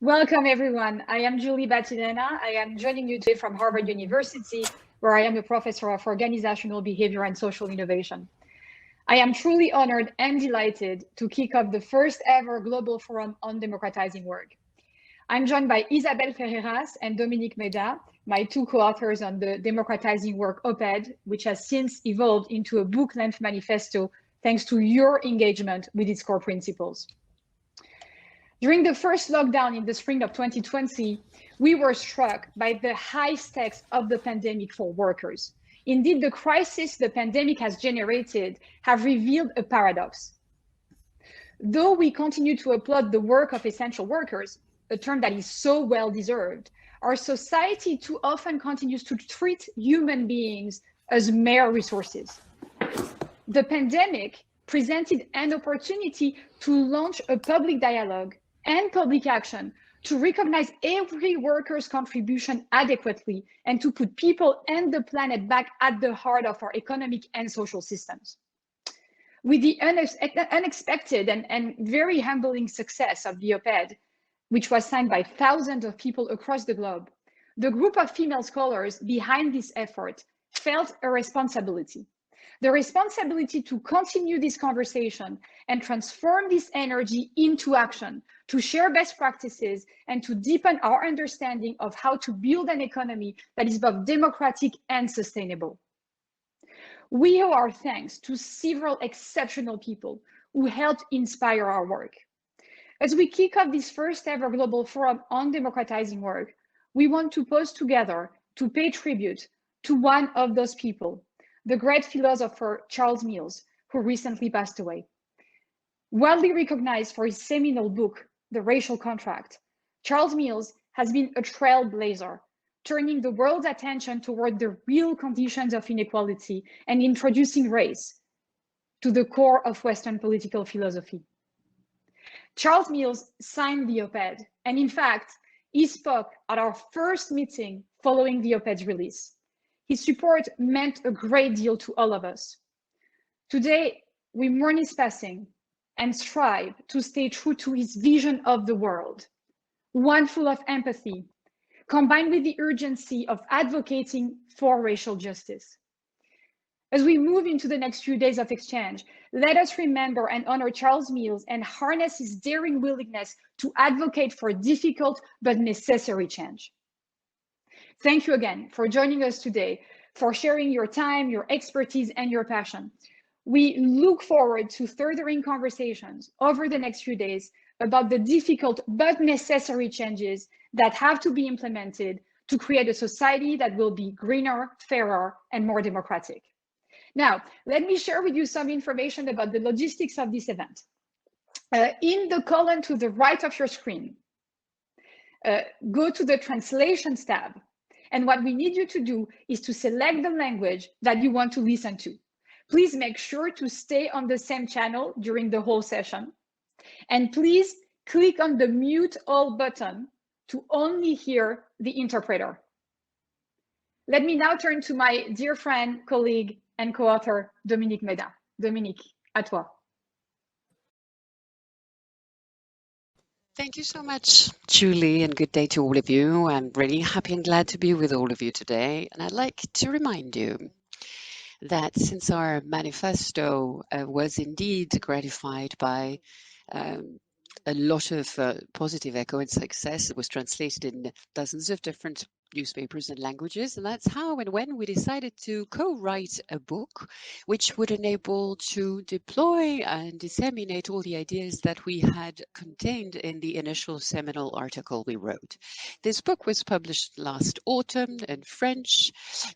Welcome, everyone. I am Julie Battilana. I am joining you today from Harvard University, where I am a professor of organizational behavior and social innovation. I am truly honored and delighted to kick off the first ever Global Forum on Democratizing Work. I'm joined by Isabelle Ferreras and Dominique Méda, my two co-authors on the Democratizing Work op-ed, which has since evolved into a book-length manifesto thanks to your engagement with its core principles. During the first lockdown in the spring of 2020, we were struck by the high stakes of the pandemic for workers. Indeed, the crisis the pandemic has generated have revealed a paradox. Though we continue to applaud the work of essential workers, a term that is so well deserved, our society too often continues to treat human beings as mere resources. The pandemic presented an opportunity to launch a public dialogue and public action to recognize every worker's contribution adequately and to put people and the planet back at the heart of our economic and social systems. With the unexpected and very humbling success of the op-ed, which was signed by thousands of people across the globe, the group of female scholars behind this effort felt a responsibility. The responsibility to continue this conversation and transform this energy into action, to share best practices and to deepen our understanding of how to build an economy that is both democratic and sustainable. We owe our thanks to several exceptional people who helped inspire our work. As we kick off this first ever Global Forum on Democratizing Work, we want to pause together to pay tribute to one of those people, the great philosopher Charles Mills, who recently passed away. Widely recognized for his seminal book, The Racial Contract, Charles Mills has been a trailblazer, turning the world's attention toward the real conditions of inequality and introducing race to the core of Western political philosophy. Charles Mills signed the op-ed, and in fact, he spoke at our first meeting following the op-ed's release. His support meant a great deal to all of us. Today, we mourn his passing and strive to stay true to his vision of the world, one full of empathy, combined with the urgency of advocating for racial justice. As we move into the next few days of exchange, let us remember and honor Charles Mills and harness his daring willingness to advocate for difficult but necessary change. Thank you again for joining us today, for sharing your time, your expertise, and your passion. We look forward to furthering conversations over the next few days about the difficult but necessary changes that have to be implemented to create a society that will be greener, fairer, and more democratic. Now, let me share with you some information about the logistics of this event. In the column to the right of your screen, go to the Translations tab. And what we need you to do is to select the language that you want to listen to. Please make sure to stay on the same channel during the whole session. And please click on the Mute All button to only hear the interpreter. Let me now turn to my dear friend, colleague, and co-author, Dominique Méda. Dominique, à toi. Thank you so much, Julie, and good day to all of you. I'm really happy and glad to be with all of you today. And I'd like to remind you that since our manifesto was indeed gratified by a lot of positive echo and success, it was translated in dozens of different newspapers and languages, and that's how and when we decided to co-write a book which would enable to deploy and disseminate all the ideas that we had contained in the initial seminal article we wrote. This book was published last autumn in French,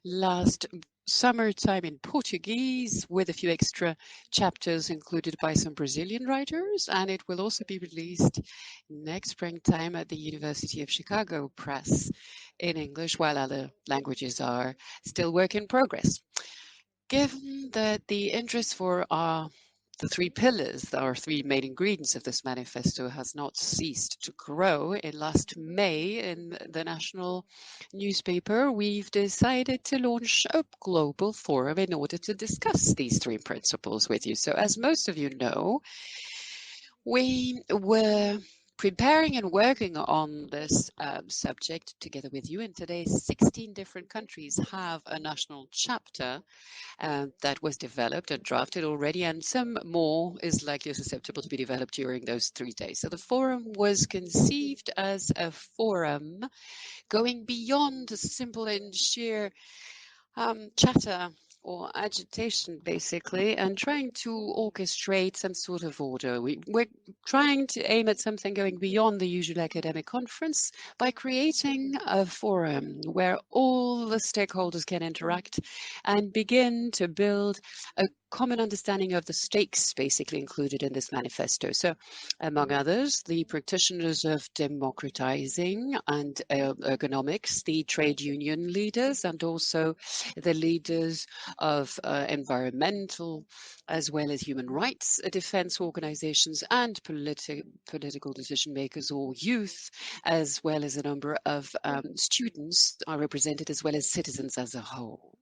last summertime in Portuguese, with a few extra chapters included by some Brazilian writers, and it will also be released next springtime at the University of Chicago Press in English, while other languages are still work in progress. Given that the interest for the three pillars, our three main ingredients of this manifesto, has not ceased to grow. In last May, in the national newspaper, we've decided to launch a global forum in order to discuss these three principles with you. So as most of you know, we were preparing and working on this subject together with you, and today 16 different countries have a national chapter that was developed and drafted already, and some more is likely susceptible to be developed during those 3 days. So the forum was conceived as a forum going beyond simple and sheer chatter or agitation, basically, and trying to orchestrate some sort of order. We're trying to aim at something going beyond the usual academic conference by creating a forum where all the stakeholders can interact and begin to build a common understanding of the stakes basically included in this manifesto. So, among others, the practitioners of democratizing and ergonomics, the trade union leaders, and also the leaders of environmental as well as human rights defense organizations and political decision makers or youth, as well as a number of students are represented, as well as citizens as a whole.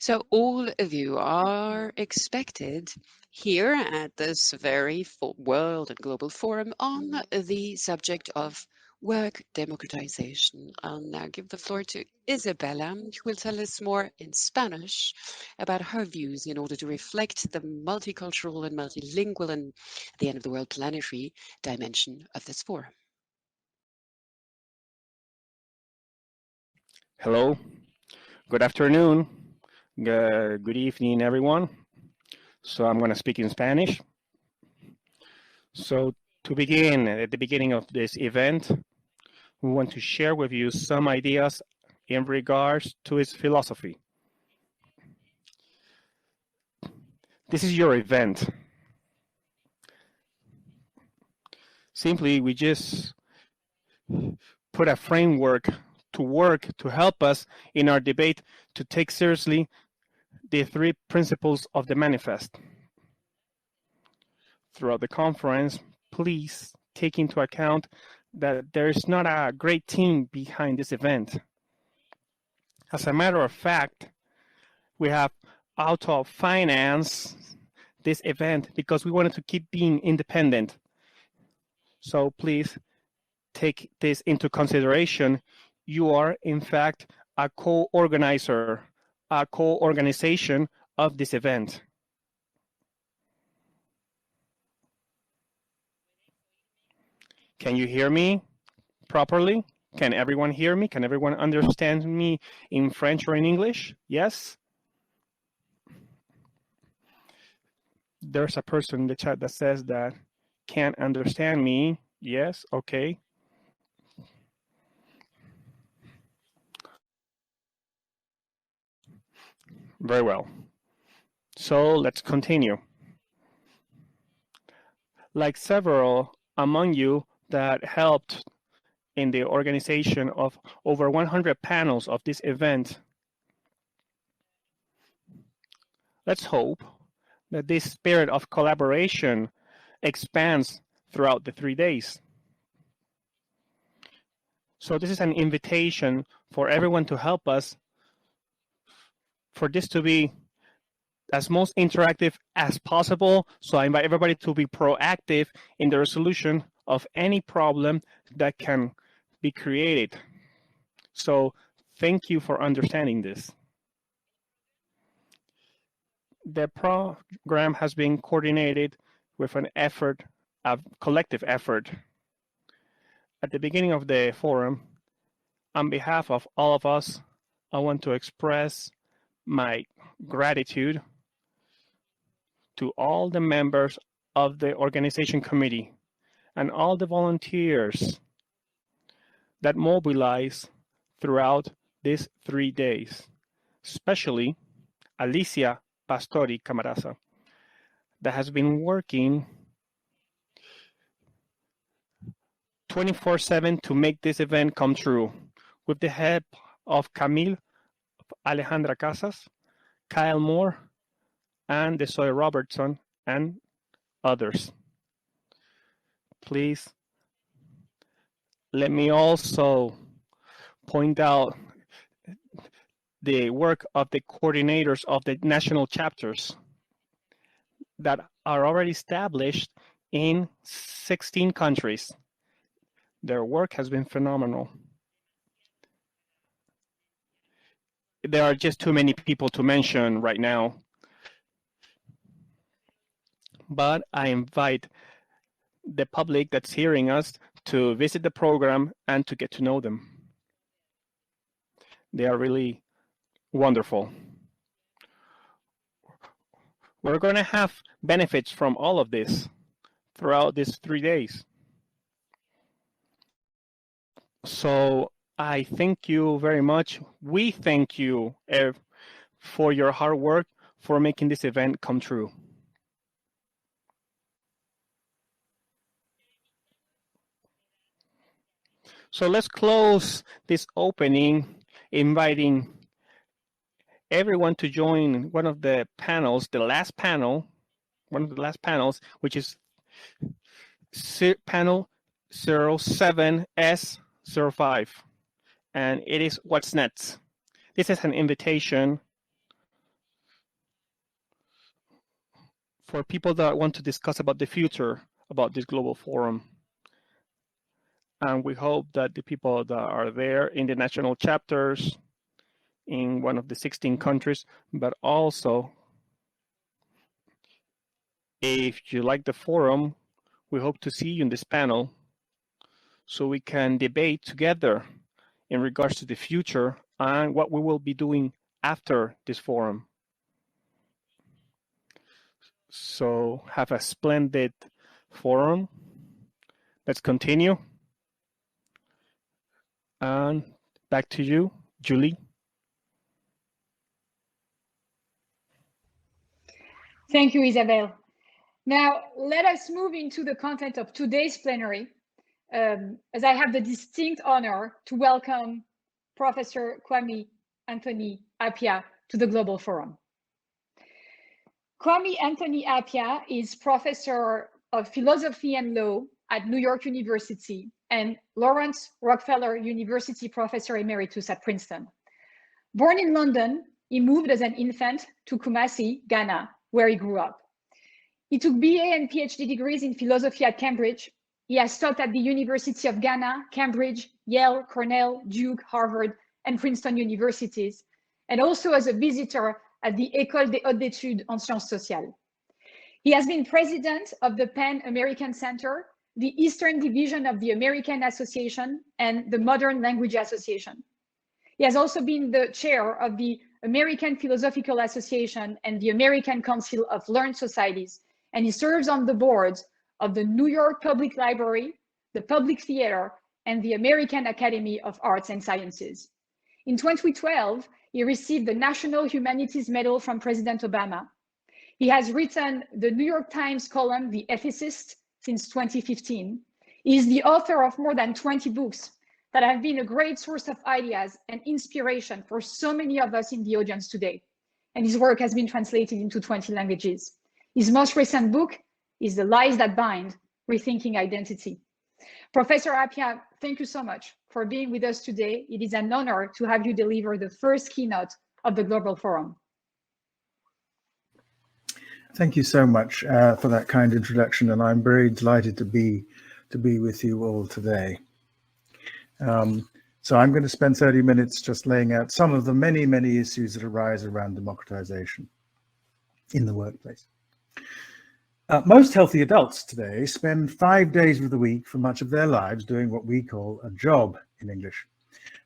So all of you are expected here at this very World and Global Forum on the subject of work democratization. I'll now give the floor to Isabelle, who will tell us more in Spanish about her views in order to reflect the multicultural and multilingual and the end of the world plenary dimension of this forum. Hello, good afternoon, good evening, everyone. So I'm going to speak in Spanish. So to begin, at the beginning of this event, we want to share with you some ideas in regards to its philosophy. This is your event. Simply, we just put a framework to work to help us in our debate to take seriously the three principles of the manifest. Throughout the conference, please take into account that there is not a great team behind this event. As a matter of fact, we have auto-financed this event because we wanted to keep being independent. So please take this into consideration. You are, in fact, a co-organizer, a co-organization of this event. Can you hear me properly? Can everyone hear me? Can everyone understand me in French or in English? Yes? There's a person in the chat that says that can't understand me. Yes, okay. Very well. So let's continue. Like several among you that helped in the organization of over 100 panels of this event, let's hope that this spirit of collaboration expands throughout the 3 days. So this is an invitation for everyone to help us for this to be as most interactive as possible. So I invite everybody to be proactive in the resolution of any problem that can be created. So thank you for understanding this. The program has been coordinated with an effort, a collective effort. At the beginning of the forum, on behalf of all of us, I want to express my gratitude to all the members of the organization committee and all the volunteers that mobilize throughout these 3 days, especially Alicia Pastori Camarasa, that has been working 24/7 to make this event come true, with the help of Camille Alejandra Casas, Kyle Moore, and Desoy Robertson, and others. Please let me also point out the work of the coordinators of the national chapters that are already established in 16 countries. Their work has been phenomenal. There are just too many people to mention right now, but I invite the public that's hearing us to visit the program and to get to know them. They are really wonderful. We're going to have benefits from all of this throughout these 3 days. So I thank you very much. We thank you for your hard work for making this event come true. So let's close this opening, inviting everyone to join one of the panels, one of the last panels, which is panel 07S05, and it is What's Next. This is an invitation for people that want to discuss about the future about this global forum. And we hope that the people that are there in the national chapters in one of the 16 countries, but also if you like the forum, we hope to see you in this panel so we can debate together in regards to the future and what we will be doing after this forum. So have a splendid forum. Let's continue. And back to you, Julie. Thank you, Isabelle. Now, let us move into the content of today's plenary, as I have the distinct honor to welcome Professor Kwame Anthony Appiah to the Global Forum. Kwame Anthony Appiah is Professor of Philosophy and Law at New York University and Lawrence Rockefeller University Professor Emeritus at Princeton. Born in London, he moved as an infant to Kumasi, Ghana, where he grew up. He took BA and PhD degrees in philosophy at Cambridge. He has taught at the University of Ghana, Cambridge, Yale, Cornell, Duke, Harvard, and Princeton universities, and also as a visitor at the École des Hautes Études en Sciences Sociales. He has been president of the Pan-American Center, the Eastern Division of the American Association, and the Modern Language Association. He has also been the chair of the American Philosophical Association and the American Council of Learned Societies, and he serves on the boards of the New York Public Library, the Public Theater, and the American Academy of Arts and Sciences. In 2012, he received the National Humanities Medal from President Obama. He has written the New York Times column, The Ethicist, since 2015. He is the author of more than 20 books that have been a great source of ideas and inspiration for so many of us in the audience today. And his work has been translated into 20 languages. His most recent book is The Lies That Bind, Rethinking Identity. Professor Appiah, thank you so much for being with us today. It is an honor to have you deliver the first keynote of the Global Forum. Thank you so much for that kind introduction, and I'm very delighted to be to be with you all today. So I'm going to spend 30 minutes just laying out some of the many, many issues that arise around democratization in the workplace. Most healthy adults today spend 5 days of the week for much of their lives doing what we call a job in English.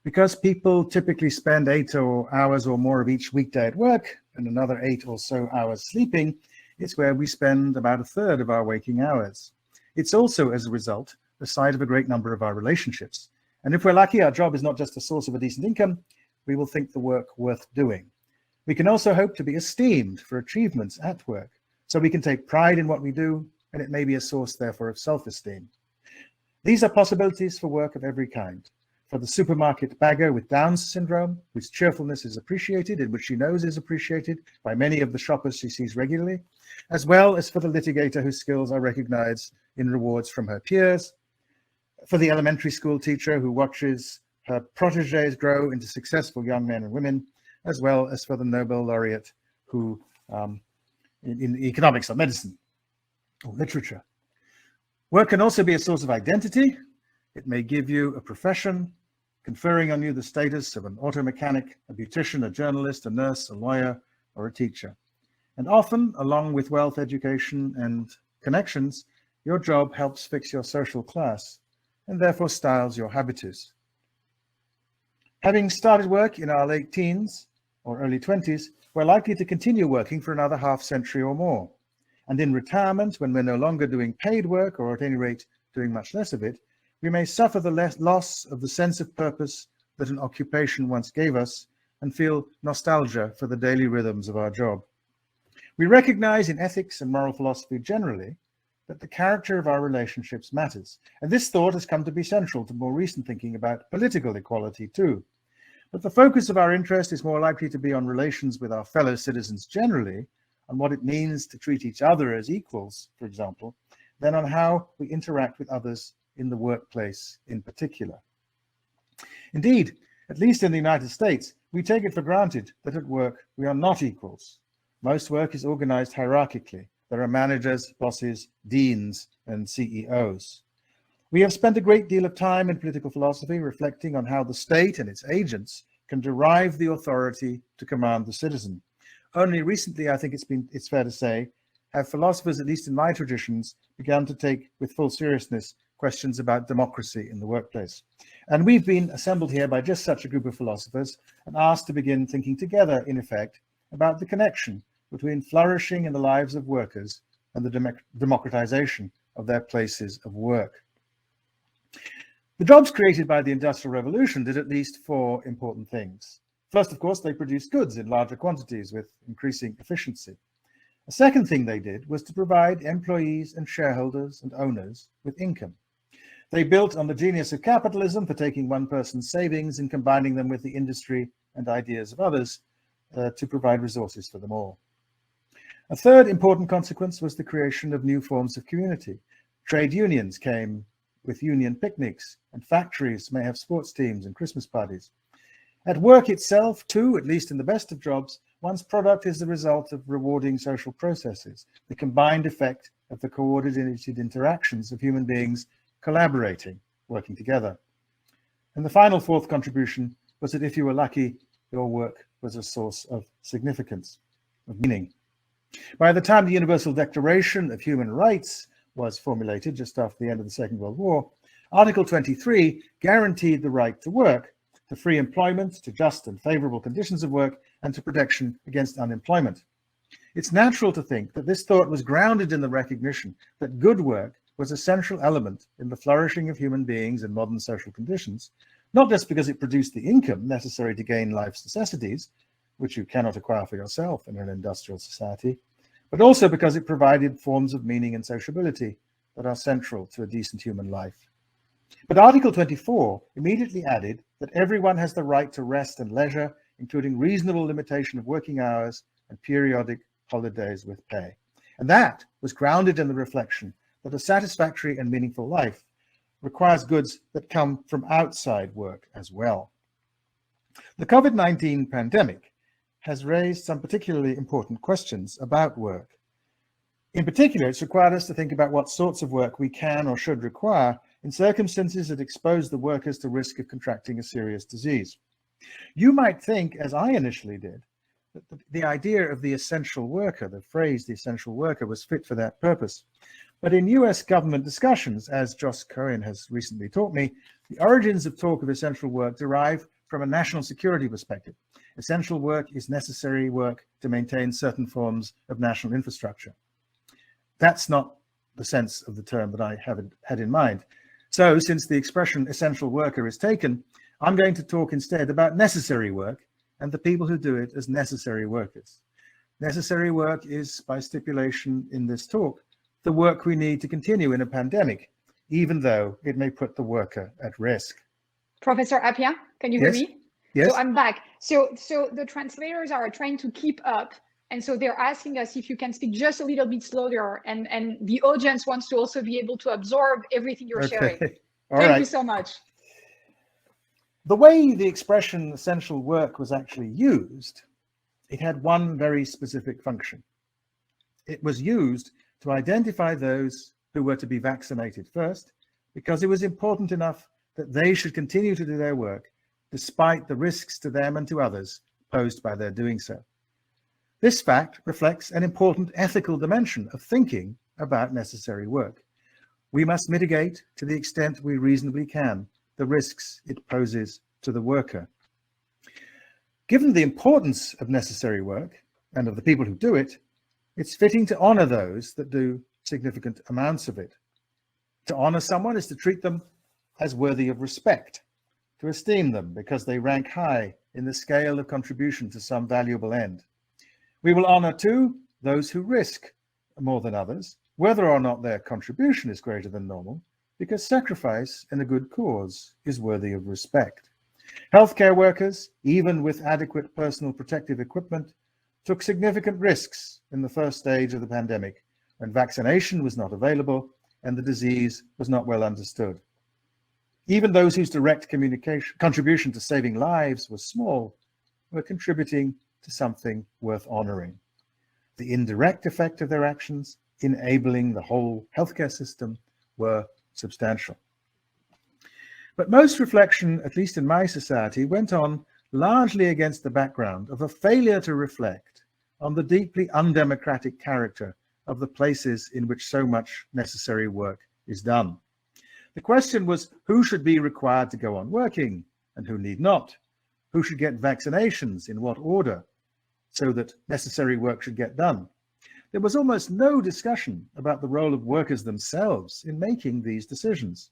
Because people typically spend 8 hours or more of each weekday at work and another 8 or so hours sleeping, it's where we spend about a third of our waking hours. It's also, as a result, the site of a great number of our relationships. And if we're lucky, our job is not just a source of a decent income, we will think the work worth doing. We can also hope to be esteemed for achievements at work, so we can take pride in what we do, and it may be a source, therefore, of self-esteem. These are possibilities for work of every kind. For the supermarket bagger with Down's syndrome, whose cheerfulness is appreciated and which she knows is appreciated by many of the shoppers she sees regularly, as well as for the litigator whose skills are recognized in rewards from her peers, for the elementary school teacher who watches her proteges grow into successful young men and women, as well as for the Nobel laureate who in economics or medicine or literature. Work can also be a source of identity. It may give you a profession, conferring on you the status of an auto mechanic, a beautician, a journalist, a nurse, a lawyer, or a teacher. And often, along with wealth, education, and connections, your job helps fix your social class and therefore styles your habitus. Having started work in our late teens or early 20s, we're likely to continue working for another half century or more. And in retirement, when we're no longer doing paid work, or at any rate doing much less of it, we may suffer the loss of the sense of purpose that an occupation once gave us and feel nostalgia for the daily rhythms of our job. We recognize in ethics and moral philosophy generally that the character of our relationships matters. And this thought has come to be central to more recent thinking about political equality too. But the focus of our interest is more likely to be on relations with our fellow citizens generally, on what it means to treat each other as equals, for example, than on how we interact with others in the workplace in particular. Indeed, at least in the United States, we take it for granted that at work we are not equals. Most work is organized hierarchically. There are managers, bosses, deans, and CEOs. We have spent a great deal of time in political philosophy reflecting on how the state and its agents can derive the authority to command the citizen. Only recently, I think it's fair to say, have philosophers, at least in my traditions, begun to take with full seriousness questions about democracy in the workplace. And we've been assembled here by just such a group of philosophers and asked to begin thinking together, in effect, about the connection between flourishing in the lives of workers and the democratization of their places of work. The jobs created by the Industrial Revolution did at least 4 important things. First, of course, they produced goods in larger quantities with increasing efficiency. A second thing they did was to provide employees and shareholders and owners with income. They built on the genius of capitalism for taking one person's savings and combining them with the industry and ideas of others to provide resources for them all. A third important consequence was the creation of new forms of community. Trade unions came with union picnics, and factories may have sports teams and Christmas parties. At work itself, too, at least in the best of jobs, one's product is the result of rewarding social processes, the combined effect of the coordinated interactions of human beings collaborating, working together. And the final fourth contribution was that if you were lucky, your work was a source of significance, of meaning. By the time the Universal Declaration of Human Rights was formulated just after the end of the Second World War, Article 23 guaranteed the right to work, to free employment, to just and favorable conditions of work, and to protection against unemployment. It's natural to think that this thought was grounded in the recognition that good work was a central element in the flourishing of human beings in modern social conditions, not just because it produced the income necessary to gain life's necessities, which you cannot acquire for yourself in an industrial society, but also because it provided forms of meaning and sociability that are central to a decent human life. But Article 24 immediately added that everyone has the right to rest and leisure, including reasonable limitation of working hours and periodic holidays with pay. And that was grounded in the reflection that a satisfactory and meaningful life requires goods that come from outside work as well. The COVID-19 pandemic has raised some particularly important questions about work. In particular, it's required us to think about what sorts of work we can or should require in circumstances that expose the workers to risk of contracting a serious disease. You might think, as I initially did, that the idea of the essential worker, the phrase the essential worker, was fit for that purpose. But in US government discussions, as Joss Cohen has recently taught me, the origins of talk of essential work derive from a national security perspective. Essential work is necessary work to maintain certain forms of national infrastructure. That's not the sense of the term that I had in mind. So since the expression essential worker is taken, I'm going to talk instead about necessary work and the people who do it as necessary workers. Necessary work is, by stipulation in this talk, the work we need to continue in a pandemic, even though it may put the worker at risk. Professor Appiah, can you hear me? Yes. So I'm back. So the translators are trying to keep up. And so they're asking us if you can speak just a little bit slower, and the audience wants to also be able to absorb everything you're sharing. Thank you so much. The way the expression essential work was actually used, it had one very specific function. It was used to identify those who were to be vaccinated first, because it was important enough that they should continue to do their work despite the risks to them and to others posed by their doing so. This fact reflects an important ethical dimension of thinking about necessary work. We must mitigate, to the extent we reasonably can, the risks it poses to the worker. Given the importance of necessary work and of the people who do it, it's fitting to honor those that do significant amounts of it. To honor someone is to treat them as worthy of respect, to esteem them because they rank high in the scale of contribution to some valuable end. We will honor, too, those who risk more than others, whether or not their contribution is greater than normal, because sacrifice in a good cause is worthy of respect. Healthcare workers, even with adequate personal protective equipment, took significant risks in the first stage of the pandemic, when vaccination was not available and the disease was not well understood. Even those whose direct contribution to saving lives was small were contributing to something worth honoring. The indirect effect of their actions, enabling the whole healthcare system, were substantial. But most reflection, at least in my society, went on largely against the background of a failure to reflect on the deeply undemocratic character of the places in which so much necessary work is done. The question was who should be required to go on working and who need not, who should get vaccinations in what order, so that necessary work should get done. There was almost no discussion about the role of workers themselves in making these decisions.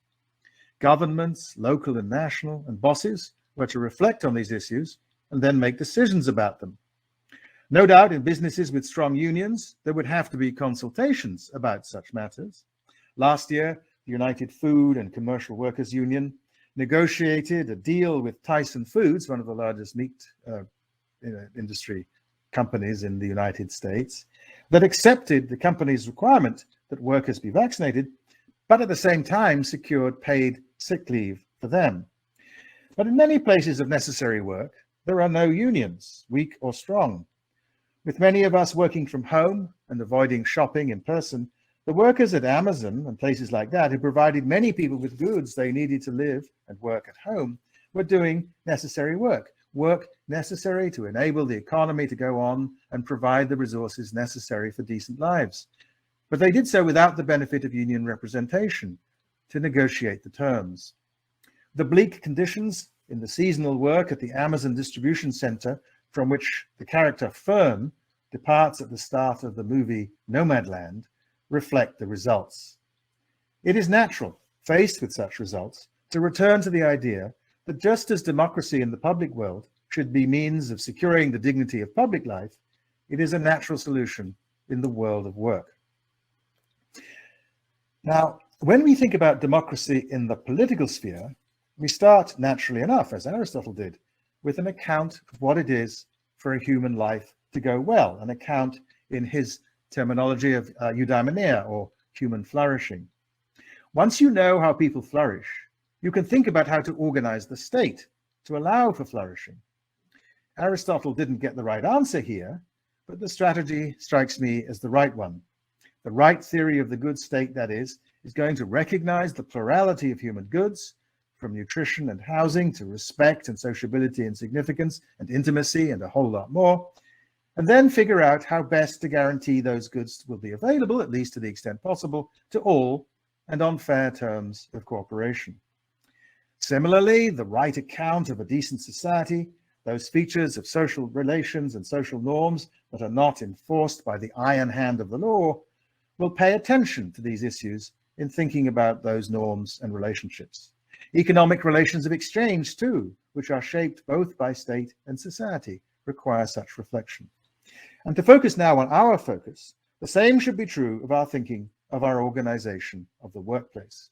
Governments, local and national, and bosses were to reflect on these issues and then make decisions about them. No doubt in businesses with strong unions, there would have to be consultations about such matters. Last year, the United Food and Commercial Workers Union negotiated a deal with Tyson Foods, one of the largest meat industry companies in the United States, that accepted the company's requirement that workers be vaccinated, but at the same time secured paid sick leave for them. But in many places of necessary work, there are no unions, weak or strong. With many of us working from home and avoiding shopping in person, the workers at Amazon and places like that, who provided many people with goods they needed to live and work at home, were doing necessary work necessary to enable the economy to go on and provide the resources necessary for decent lives. But they did so without the benefit of union representation to negotiate the terms. The bleak conditions in the seasonal work at the Amazon distribution center, from which the character Fern departs at the start of the movie Nomadland, reflect the results. It is natural, faced with such results, to return to the idea that just as democracy in the public world should be means of securing the dignity of public life, it is a natural solution in the world of work. Now, when we think about democracy in the political sphere, we start naturally enough, as Aristotle did, with an account of what it is for a human life to go well, an account in his terminology of eudaimonia, or human flourishing. Once you know how people flourish, you can think about how to organize the state to allow for flourishing. Aristotle didn't get the right answer here, but the strategy strikes me as the right one. The right theory of the good state, that is going to recognize the plurality of human goods, from nutrition and housing to respect and sociability and significance and intimacy and a whole lot more, and then figure out how best to guarantee those goods will be available, at least to the extent possible, to all and on fair terms of cooperation. Similarly, the right account of a decent society, those features of social relations and social norms that are not enforced by the iron hand of the law, will pay attention to these issues in thinking about those norms and relationships. Economic relations of exchange, too, which are shaped both by state and society, require such reflection. And to focus now on our focus, the same should be true of our thinking of our organization of the workplace.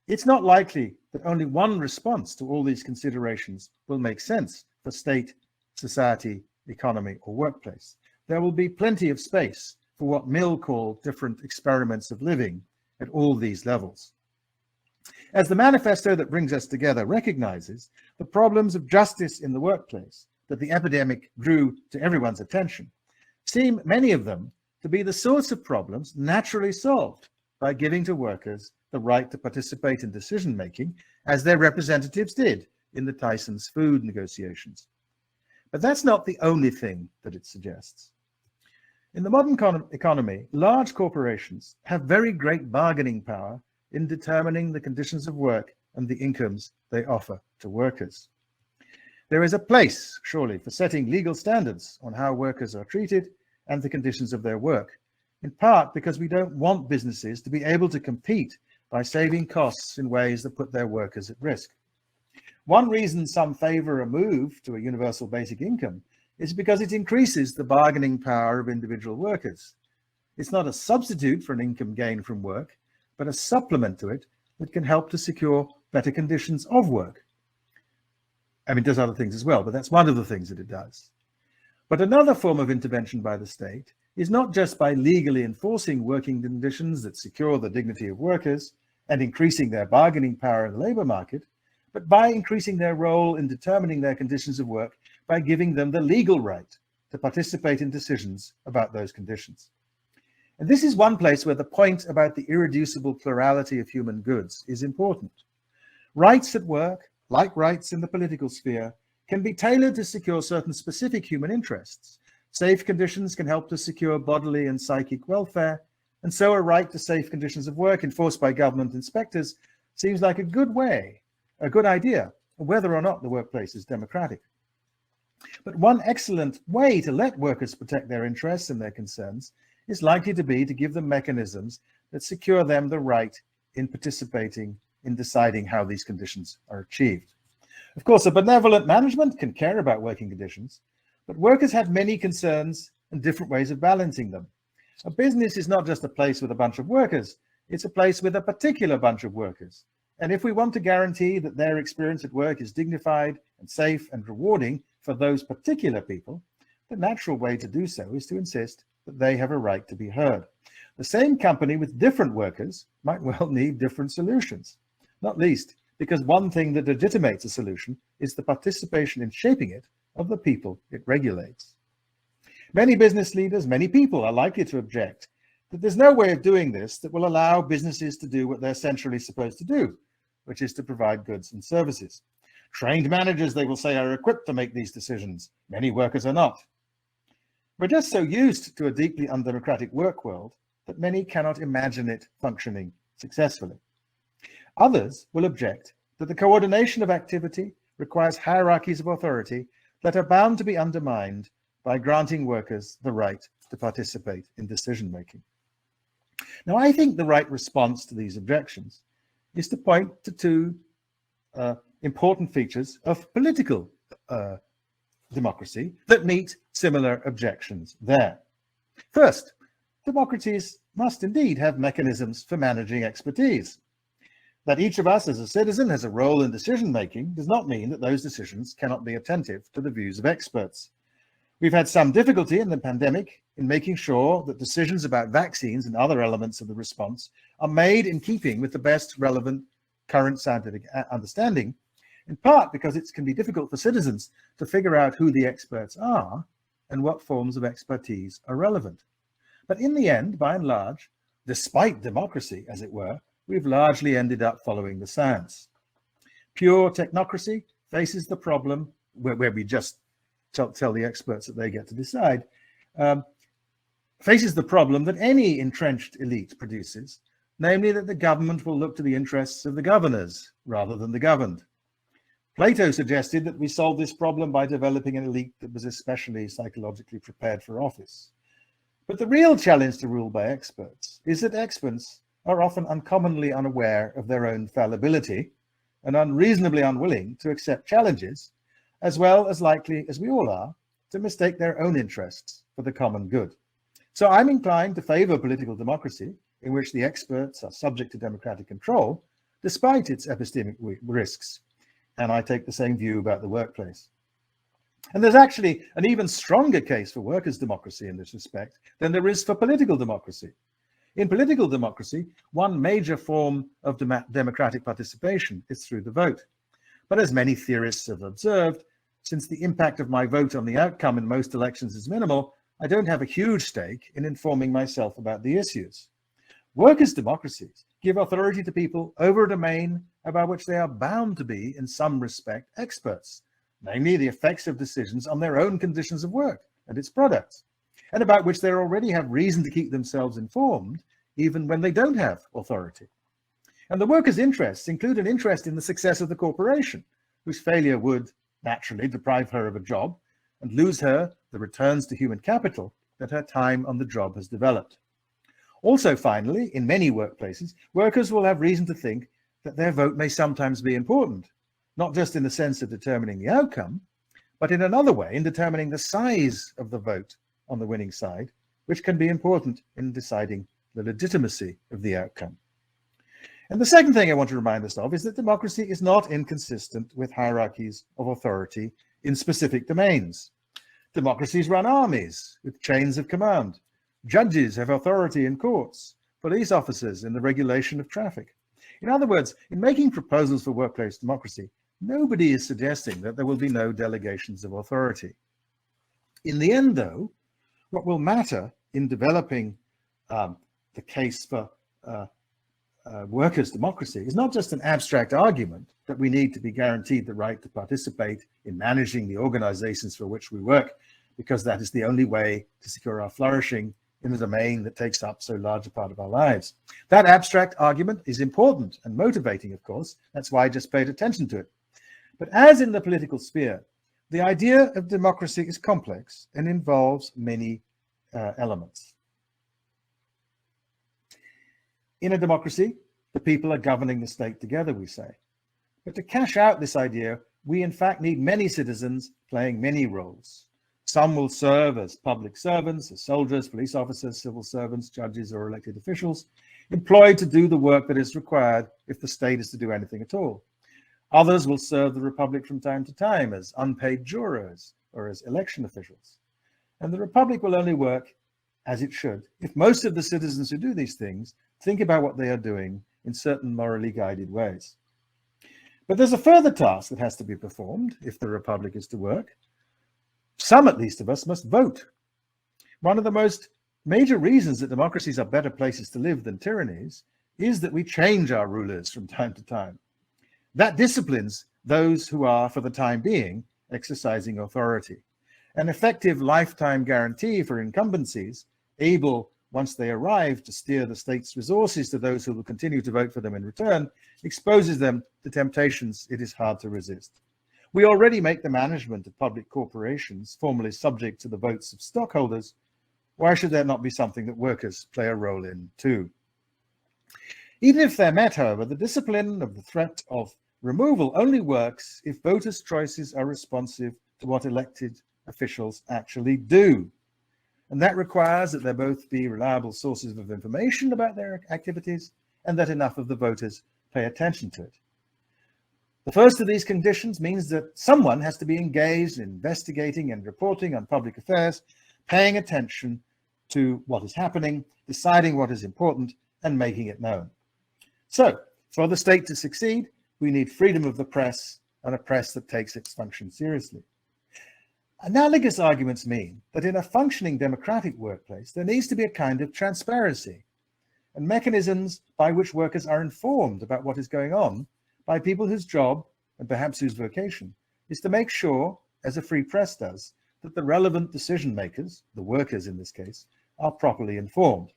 It's not likely that only one response to all these considerations will make sense for state, society, economy, or workplace. There will be plenty of space for what Mill called different experiments of living at all these levels. As the manifesto that brings us together recognizes, the problems of justice in the workplace that the epidemic drew to everyone's attention seem, many of them, to be the sorts of problems naturally solved by giving to workers the right to participate in decision-making, as their representatives did in the Tyson's food negotiations. But that's not the only thing that it suggests. In the modern economy, large corporations have very great bargaining power in determining the conditions of work and the incomes they offer to workers. There is a place, surely, for setting legal standards on how workers are treated and the conditions of their work, in part because we don't want businesses to be able to compete by saving costs in ways that put their workers at risk. One reason some favor a move to a universal basic income is because it increases the bargaining power of individual workers. It's not a substitute for an income gain from work, but a supplement to it that can help to secure better conditions of work. I mean, it does other things as well, but that's one of the things that it does. But another form of intervention by the state is not just by legally enforcing working conditions that secure the dignity of workers and increasing their bargaining power in the labor market, but by increasing their role in determining their conditions of work by giving them the legal right to participate in decisions about those conditions. And this is one place where the point about the irreducible plurality of human goods is important. Rights at work, like rights in the political sphere, can be tailored to secure certain specific human interests. Safe conditions can help to secure bodily and psychic welfare, and so a right to safe conditions of work enforced by government inspectors seems like a good idea, whether or not the workplace is democratic. But one excellent way to let workers protect their interests and their concerns is likely to be to give them mechanisms that secure them the right in participating in deciding how these conditions are achieved. Of course, a benevolent management can care about working conditions, but workers have many concerns and different ways of balancing them. A business is not just a place with a bunch of workers, it's a place with a particular bunch of workers. And if we want to guarantee that their experience at work is dignified and safe and rewarding for those particular people, the natural way to do so is to insist that they have a right to be heard. The same company with different workers might well need different solutions, not least because one thing that legitimates a solution is the participation in shaping it of the people it regulates. Many business leaders, many people are likely to object that there's no way of doing this that will allow businesses to do what they're centrally supposed to do, which is to provide goods and services. Trained managers, they will say, are equipped to make these decisions. Many workers are not. We're just so used to a deeply undemocratic work world that many cannot imagine it functioning successfully. Others will object that the coordination of activity requires hierarchies of authority that are bound to be undermined by granting workers the right to participate in decision-making. Now, I think the right response to these objections is to point to two important features of political democracy that meet similar objections there. First, democracies must indeed have mechanisms for managing expertise. That each of us as a citizen has a role in decision-making does not mean that those decisions cannot be attentive to the views of experts. We've had some difficulty in the pandemic in making sure that decisions about vaccines and other elements of the response are made in keeping with the best relevant current scientific understanding, in part because it can be difficult for citizens to figure out who the experts are and what forms of expertise are relevant. But in the end, by and large, despite democracy, as it were, we've largely ended up following the science. Pure technocracy faces the problem where we just tell the experts that they get to decide, faces the problem that any entrenched elite produces, namely that the government will look to the interests of the governors rather than the governed. Plato suggested that we solve this problem by developing an elite that was especially psychologically prepared for office. But the real challenge to rule by experts is that experts are often uncommonly unaware of their own fallibility and unreasonably unwilling to accept challenges, as well as likely, as we all are, to mistake their own interests for the common good. So I'm inclined to favor political democracy, in which the experts are subject to democratic control, despite its epistemic risks. And I take the same view about the workplace. And there's actually an even stronger case for workers' democracy in this respect than there is for political democracy. In political democracy, one major form of democratic participation is through the vote. But as many theorists have observed, since the impact of my vote on the outcome in most elections is minimal, I don't have a huge stake in informing myself about the issues. Workers' democracies give authority to people over a domain about which they are bound to be, in some respect, experts, namely the effects of decisions on their own conditions of work and its products, and about which they already have reason to keep themselves informed, even when they don't have authority. And the workers' interests include an interest in the success of the corporation, whose failure would naturally deprive her of a job and lose her the returns to human capital that her time on the job has developed. Also, finally, in many workplaces, workers will have reason to think that their vote may sometimes be important, not just in the sense of determining the outcome, but in another way, in determining the size of the vote on the winning side, which can be important in deciding the legitimacy of the outcome. And the second thing I want to remind us of is that democracy is not inconsistent with hierarchies of authority in specific domains. Democracies run armies with chains of command. Judges have authority in courts, police officers in the regulation of traffic. In other words, in making proposals for workplace democracy, nobody is suggesting that there will be no delegations of authority. In the end, though, what will matter in developing the case for workers' democracy is not just an abstract argument that we need to be guaranteed the right to participate in managing the organizations for which we work, because that is the only way to secure our flourishing in the domain that takes up so large a part of our lives. That abstract argument is important and motivating, of course. That's why I just paid attention to it. But as in the political sphere, the idea of democracy is complex and involves many elements. In a democracy, the people are governing the state together, we say. But to cash out this idea, we in fact need many citizens playing many roles. Some will serve as public servants, as soldiers, police officers, civil servants, judges, or elected officials, employed to do the work that is required if the state is to do anything at all. Others will serve the Republic from time to time as unpaid jurors or as election officials. And the Republic will only work as it should if most of the citizens who do these things think about what they are doing in certain morally guided ways. But there's a further task that has to be performed if the Republic is to work. Some, at least, of us must vote. One of the most major reasons that democracies are better places to live than tyrannies is that we change our rulers from time to time. That disciplines those who are, for the time being, exercising authority. An effective lifetime guarantee for incumbencies, able, once they arrive, to steer the state's resources to those who will continue to vote for them in return, exposes them to temptations it is hard to resist. We already make the management of public corporations formally subject to the votes of stockholders. Why should there not be something that workers play a role in too? Even if they're met, however, the discipline of the threat of removal only works if voters' choices are responsive to what elected officials actually do. And that requires that there both be reliable sources of information about their activities and that enough of the voters pay attention to it. The first of these conditions means that someone has to be engaged in investigating and reporting on public affairs, paying attention to what is happening, deciding what is important, and making it known. So, for the state to succeed, we need freedom of the press and a press that takes its function seriously. Analogous arguments mean that in a functioning democratic workplace, there needs to be a kind of transparency and mechanisms by which workers are informed about what is going on by people whose job, and perhaps whose vocation, is to make sure, as a free press does, that the relevant decision makers, the workers in this case, are properly informed.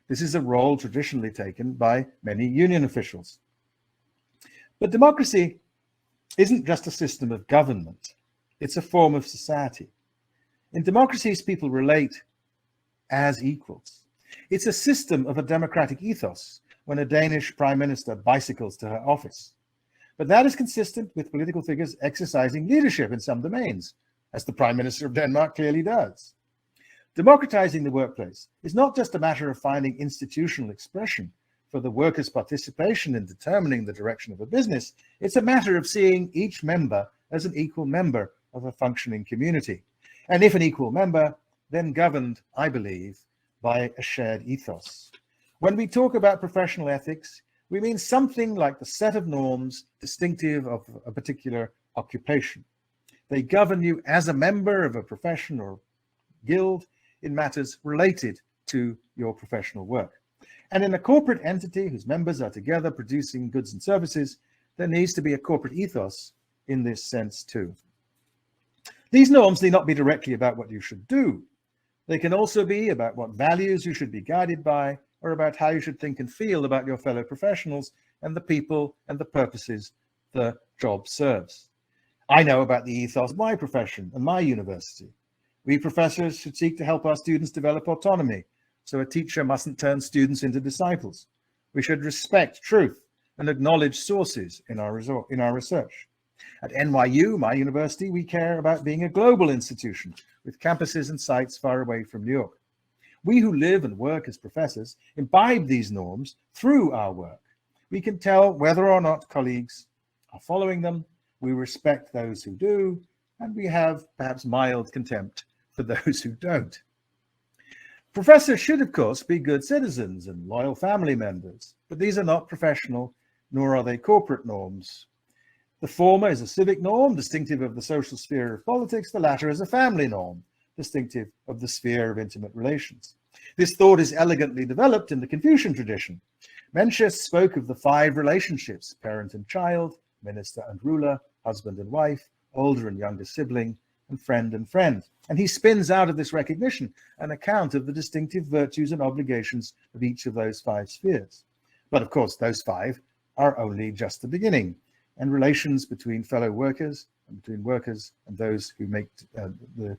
This is a role traditionally taken by many union officials. But democracy isn't just a system of government. It's a form of society. In democracies, people relate as equals. It's a system of a democratic ethos when a Danish prime minister bicycles to her office. But that is consistent with political figures exercising leadership in some domains, as the Prime Minister of Denmark clearly does. Democratizing the workplace is not just a matter of finding institutional expression for the workers' participation in determining the direction of a business. It's a matter of seeing each member as an equal member of a functioning community. And if an equal member, then governed, I believe, by a shared ethos. When we talk about professional ethics, we mean something like the set of norms distinctive of a particular occupation. They govern you as a member of a profession or guild in matters related to your professional work. And in a corporate entity whose members are together producing goods and services, there needs to be a corporate ethos in this sense too. These norms need not be directly about what you should do. They can also be about what values you should be guided by, or about how you should think and feel about your fellow professionals and the people and the purposes the job serves. I know about the ethos of my profession and my university. We professors should seek to help our students develop autonomy, so a teacher mustn't turn students into disciples. We should respect truth and acknowledge sources in our research. At NYU, my university, we care about being a global institution with campuses and sites far away from New York. We who live and work as professors imbibe these norms through our work. We can tell whether or not colleagues are following them. We respect those who do, and we have perhaps mild contempt for those who don't. Professors should, of course, be good citizens and loyal family members, but these are not professional, nor are they corporate norms. The former is a civic norm, distinctive of the social sphere of politics. The latter is a family norm, distinctive of the sphere of intimate relations. This thought is elegantly developed in the Confucian tradition. Mencius spoke of the 5 relationships: parent and child, minister and ruler, husband and wife, older and younger sibling, and friend and friend. And he spins out of this recognition an account of the distinctive virtues and obligations of each of those 5 spheres. But of course, those 5 are only just the beginning, and relations between fellow workers and between workers and those who make the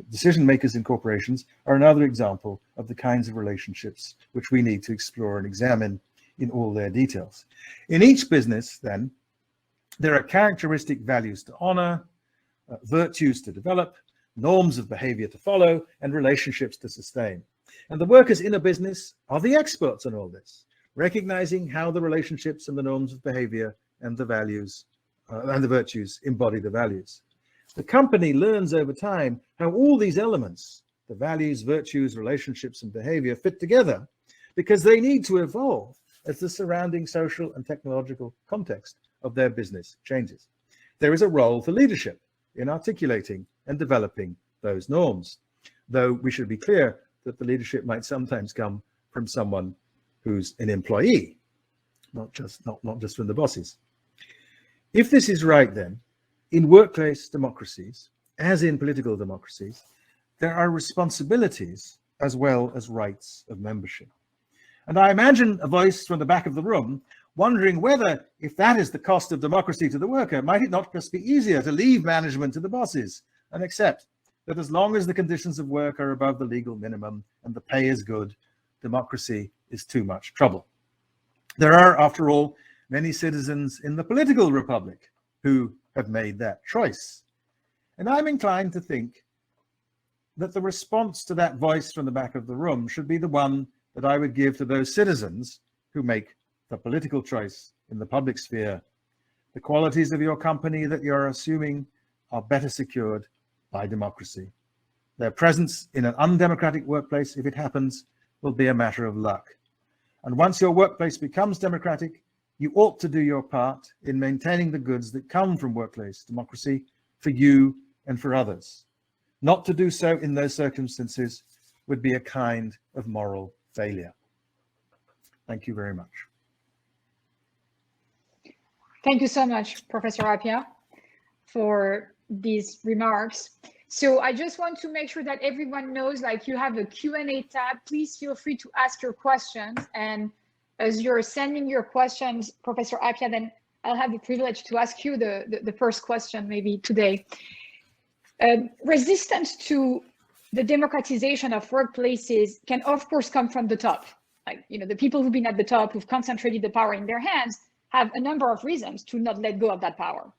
decision makers in corporations are another example of the kinds of relationships which we need to explore and examine in all their details. In each business, then, there are characteristic values to honor, virtues to develop, norms of behavior to follow, and relationships to sustain. And the workers in a business are the experts on all this, recognizing how the relationships and the norms of behavior and the values and the virtues embody the values. The company learns over time how all these elements, the values, virtues, relationships, and behavior, fit together because they need to evolve as the surrounding social and technological context of their business changes. There is a role for leadership in articulating and developing those norms, though we should be clear that the leadership might sometimes come from someone who's an employee, not just from the bosses. If this is right, then, in workplace democracies, as in political democracies, there are responsibilities as well as rights of membership. And I imagine a voice from the back of the room wondering whether, if that is the cost of democracy to the worker, might it not just be easier to leave management to the bosses and accept that as long as the conditions of work are above the legal minimum and the pay is good, democracy is too much trouble. There are, after all, many citizens in the political republic who have made that choice. And I'm inclined to think that the response to that voice from the back of the room should be the one that I would give to those citizens who make the political choice in the public sphere. The qualities of your company that you're assuming are better secured by democracy. Their presence in an undemocratic workplace, if it happens, will be a matter of luck. And once your workplace becomes democratic, you ought to do your part in maintaining the goods that come from workplace democracy for you and for others. Not to do so in those circumstances would be a kind of moral failure. Thank you very much. Thank you so much, Professor Appiah, for these remarks. So I just want to make sure that everyone knows, like, you have a Q&A tab. Please feel free to ask your questions. And as you're sending your questions, Professor Appiah, then I'll have the privilege to ask you the first question maybe today. Resistance to the democratization of workplaces can, of course, come from the top. Like, you know, the people who've been at the top, who've concentrated the power in their hands, have a number of reasons to not let go of that power.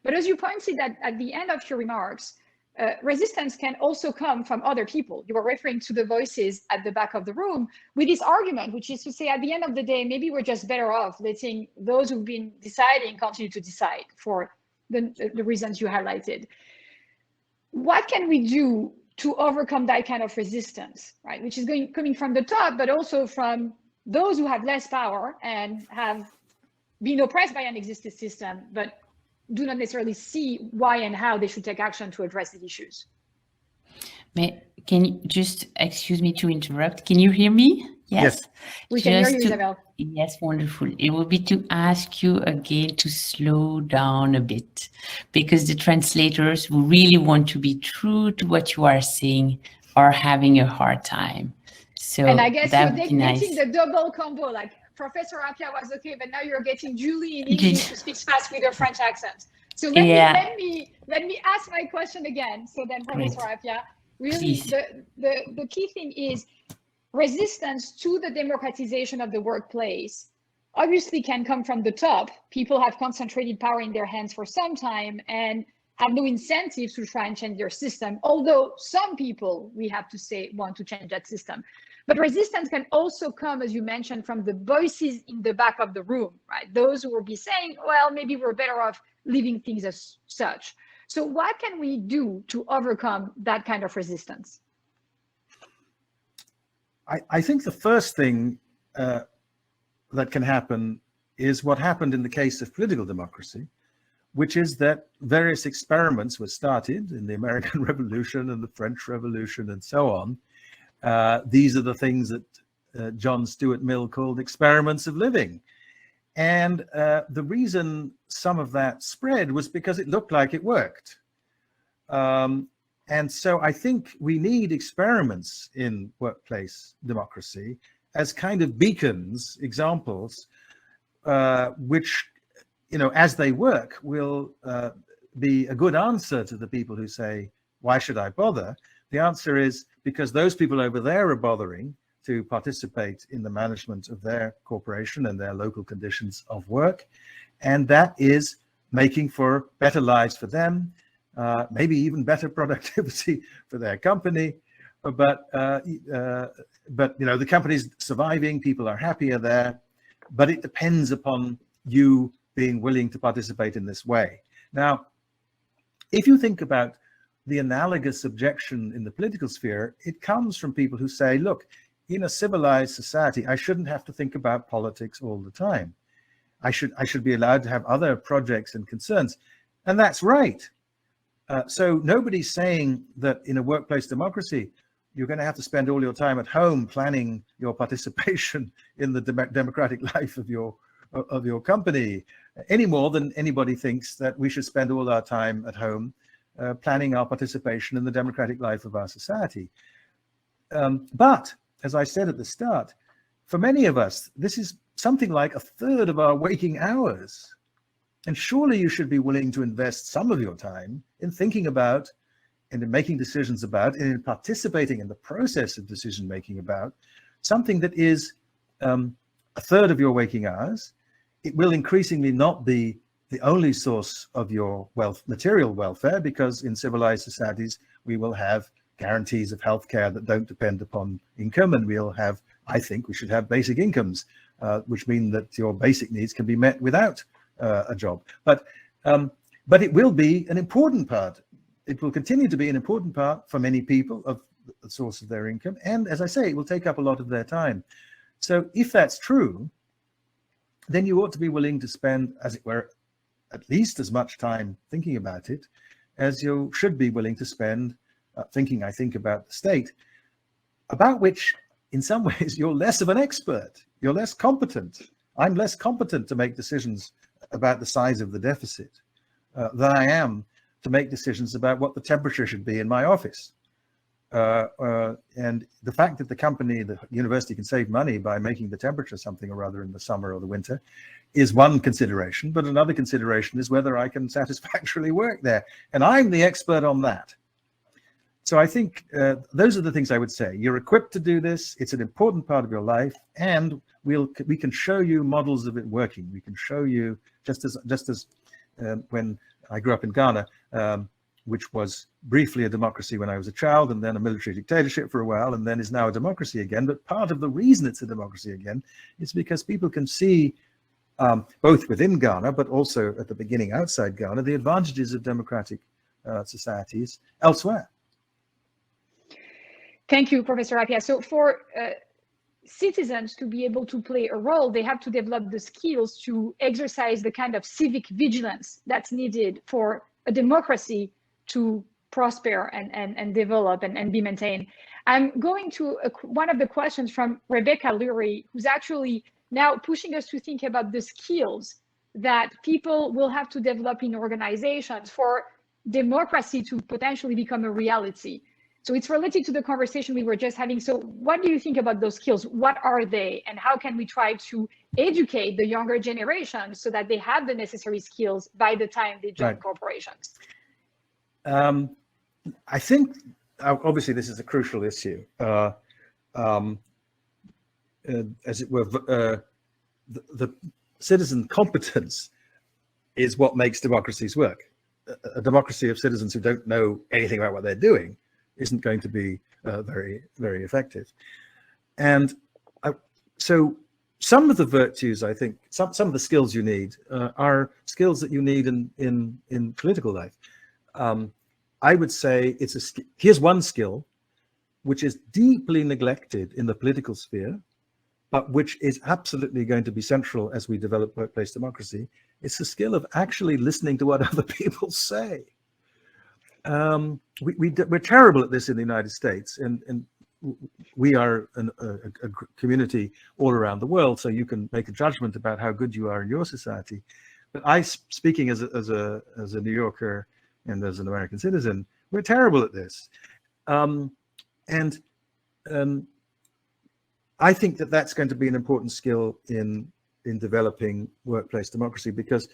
But as you pointed at the end of your remarks, resistance can also come from other people. You were referring to the voices at the back of the room with this argument, which is to say, at the end of the day, maybe we're just better off letting those who've been deciding continue to decide for the reasons you highlighted. What can we do to overcome that kind of resistance, right? Which is coming from the top, but also from those who have less power and have been oppressed by an existing system, but do not necessarily see why and how they should take action to address these issues. Can you just, excuse me to interrupt, can you hear me? Yes. We can hear you, Isabelle. Yes, wonderful. It will be to ask you again to slow down a bit, because the translators who really want to be true to what you are saying are having a hard time. So and I guess you're getting nice. The double combo, like Professor Appiah was okay, but now you're getting Julie in English who speaks fast with her French accent. So let me ask my question again. So then, Professor Appiah, really the key thing is resistance to the democratization of the workplace obviously can come from the top. People have concentrated power in their hands for some time and have no incentive to try and change their system, although some people, we have to say, want to change that system. But resistance can also come, as you mentioned, from the voices in the back of the room, right? Those who will be saying, well, maybe we're better off leaving things as such. So what can we do to overcome that kind of resistance? I think the first thing that can happen is what happened in the case of political democracy, which is that various experiments were started in the American Revolution and the French Revolution and so on. These are the things that John Stuart Mill called experiments of living. And the reason some of that spread was because it looked like it worked. And so I think we need experiments in workplace democracy as kind of beacons, examples, which, you know, as they work, will be a good answer to the people who say, why should I bother? The answer is because those people over there are bothering to participate in the management of their corporation and their local conditions of work. And that is making for better lives for them, maybe even better productivity for their company. But you know, the company's surviving, people are happier there, but it depends upon you being willing to participate in this way. Now, if you think about the analogous objection in the political sphere, it comes from people who say, look, in a civilized society, I shouldn't have to think about politics all the time. I should be allowed to have other projects and concerns. And that's right. So nobody's saying that in a workplace democracy, you're going to have to spend all your time at home planning your participation in the democratic life of your company, any more than anybody thinks that we should spend all our time at home planning our participation in the democratic life of our society. But as I said at the start, for many of us, this is something like a third of our waking hours. And surely you should be willing to invest some of your time in thinking about and in making decisions about and in participating in the process of decision making about something that is a third of your waking hours. It will increasingly not be the only source of your material welfare, because in civilized societies, we will have guarantees of healthcare that don't depend upon income, and we'll have, I think we should have basic incomes, which mean that your basic needs can be met without a job. But it will be an important part. It will continue to be an important part for many people of the source of their income. And as I say, it will take up a lot of their time. So if that's true, then you ought to be willing to spend, as it were, at least as much time thinking about it as you should be willing to spend thinking, I think, about the state, about which in some ways you're less of an expert, you're less competent. I'm less competent to make decisions about the size of the deficit than I am to make decisions about what the temperature should be in my office. And the fact that the university can save money by making the temperature something or other in the summer or the winter is one consideration, but another consideration is whether I can satisfactorily work there. And I'm the expert on that. So I think those are the things I would say. You're equipped to do this. It's an important part of your life, and we can show you models of it working. We can show you, just as when I grew up in Ghana, which was briefly a democracy when I was a child, and then a military dictatorship for a while, and then is now a democracy again. But part of the reason it's a democracy again is because people can see, both within Ghana, but also at the beginning outside Ghana, the advantages of democratic societies elsewhere. Thank you, Professor Appiah. So for citizens to be able to play a role, they have to develop the skills to exercise the kind of civic vigilance that's needed for a democracy to prosper and develop and be maintained. I'm going to one of the questions from Rebecca Lurie, who's actually now pushing us to think about the skills that people will have to develop in organizations for democracy to potentially become a reality. So it's related to the conversation we were just having. So what do you think about those skills? What are they, and how can we try to educate the younger generation so that they have the necessary skills by the time they join corporations? I think, obviously, this is a crucial issue. As it were, the citizen competence is what makes democracies work. A democracy of citizens who don't know anything about what they're doing isn't going to be very, very effective. And so some of the virtues, I think, some of the skills you need are skills that you need in political life. I would say here's one skill which is deeply neglected in the political sphere, but which is absolutely going to be central as we develop workplace democracy. It's the skill of actually listening to what other people say. We're terrible at this in the United States, and we are a community all around the world, so you can make a judgment about how good you are in your society. But speaking as a New Yorker and as an American citizen, we're terrible at this. I think that that's going to be an important skill in developing workplace democracy, because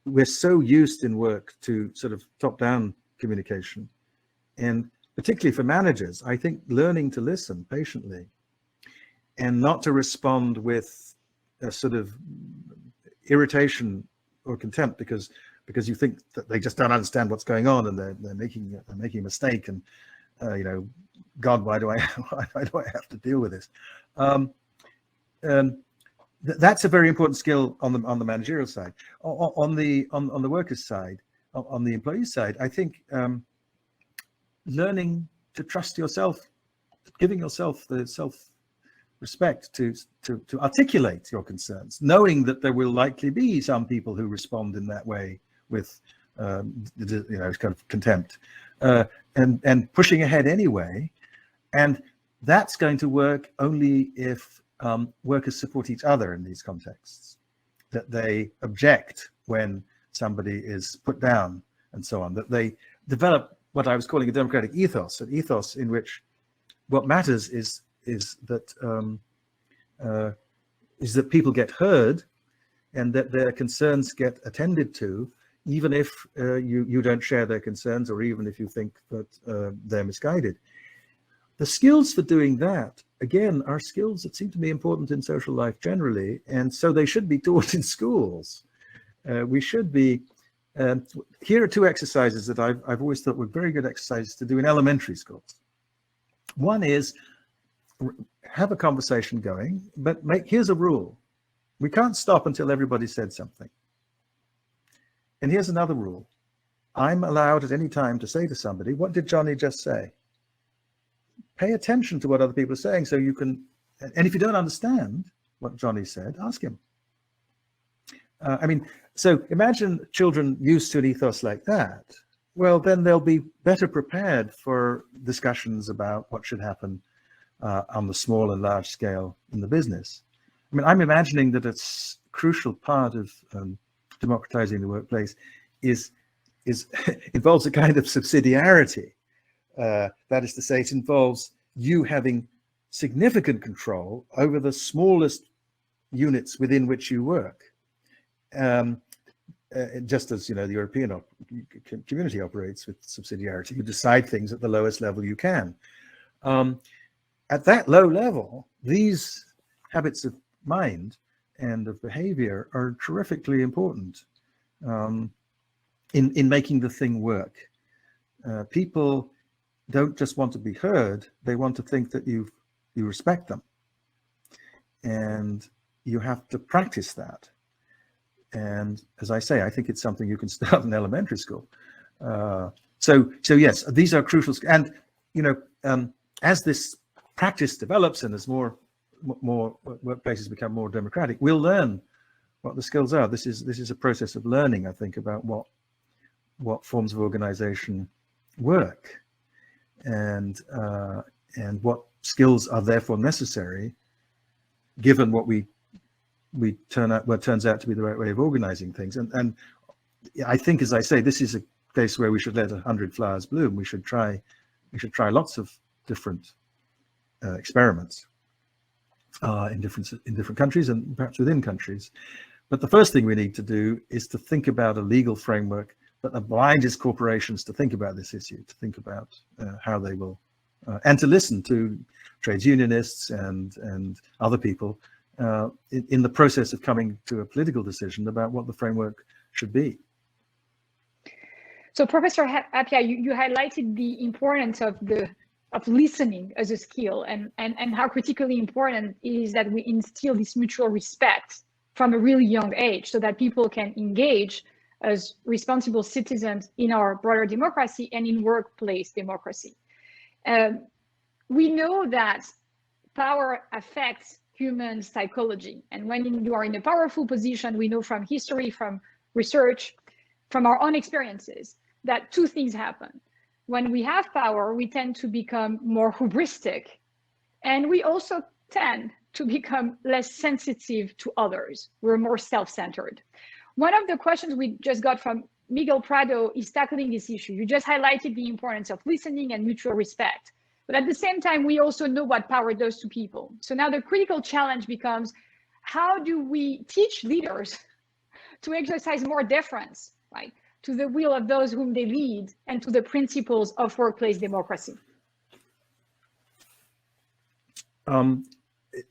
we're so used in work to sort of top-down communication. And particularly for managers, I think learning to listen patiently and not to respond with a sort of irritation or contempt because you think that they just don't understand what's going on and they're making a mistake, and God, why do I have to deal with this? That's a very important skill on the managerial side. On the workers' side, on the employee side, I think learning to trust yourself, giving yourself the self-respect to articulate your concerns, knowing that there will likely be some people who respond in that way with kind of contempt, and pushing ahead anyway. And that's going to work only if workers support each other in these contexts, that they object when somebody is put down and so on, that they develop what I was calling a democratic ethos, an ethos in which what matters is that people get heard and that their concerns get attended to, even if you don't share their concerns, or even if you think that they're misguided. The skills for doing that, again, are skills that seem to be important in social life generally, and so they should be taught in schools. We should be, here are two exercises that I've always thought were very good exercises to do in elementary schools. One is have a conversation going, but here's a rule. We can't stop until everybody said something. And here's another rule. I'm allowed at any time to say to somebody, what did Johnny just say? Pay attention to what other people are saying so you can, and if you don't understand what Johnny said, ask him. So imagine children used to an ethos like that, well, then they'll be better prepared for discussions about what should happen on the small and large scale in the business. I mean, I'm imagining that a crucial part of democratizing the workplace is involves a kind of subsidiarity. That is to say, it involves you having significant control over the smallest units within which you work. Just as, you know, the European community operates with subsidiarity, you decide things at the lowest level you can. At that low level, these habits of mind and of behavior are terrifically important in making the thing work. People don't just want to be heard, they want to think that you respect them. And you have to practice that. And as I say, I think it's something you can start in elementary school. So yes, these are crucial. And, you know, as this practice develops and as more workplaces become more democratic, we'll learn what the skills are. This is a process of learning, I think, about what forms of organization work, and what skills are therefore necessary, given what turns out to be the right way of organizing things. And I think, as I say, this is a place where we should let 100 flowers bloom. We should try lots of different experiments in different countries and perhaps within countries. But the first thing we need to do is to think about a legal framework that obliges corporations to think about this issue, to think about how they will, and to listen to trades unionists and other people in the process of coming to a political decision about what the framework should be. So, Professor Appiah, you highlighted the importance of listening as a skill, and how critically important it is that we instill this mutual respect from a really young age, so that people can engage as responsible citizens in our broader democracy and in workplace democracy. We know that power affects human psychology, and when you are in a powerful position, we know from history, from research, from our own experiences, that two things happen. When we have power, we tend to become more hubristic, and we also tend to become less sensitive to others. We're more self-centered. One of the questions we just got from Miguel Prado is tackling this issue. You just highlighted the importance of listening and mutual respect. But at the same time, we also know what power does to people. So now the critical challenge becomes, how do we teach leaders to exercise more deference, right, to the will of those whom they lead and to the principles of workplace democracy?